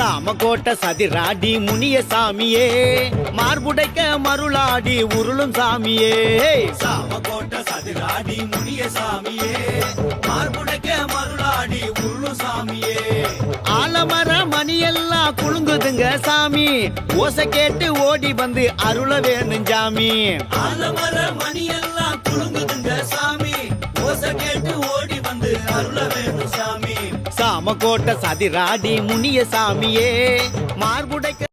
சாமகோட்ட சதிராடி முனிய சாமியே, மார்புடைக்க மருளாடி உருளும் சாமியே. சாமகோட்ட சதிராடி முனிய சாமியே, மார்புடைக்க மருளாடி உருளும் சாமியே. ஆலமர மணியெல்லாம் குலுங்குதுங்க சாமி, ஓசை கேட்டு ஓடி வந்து அருள வேணும் சாமி. ஆலமர மணியெல்லாம் குலுங்குதுங்க சாமி, ஓசை கேட்டு ஓடி வந்து அருள வேணும் சாமி. சாமகோட்ட சதிராடி முனிய சாமியே, மார்புடைக்க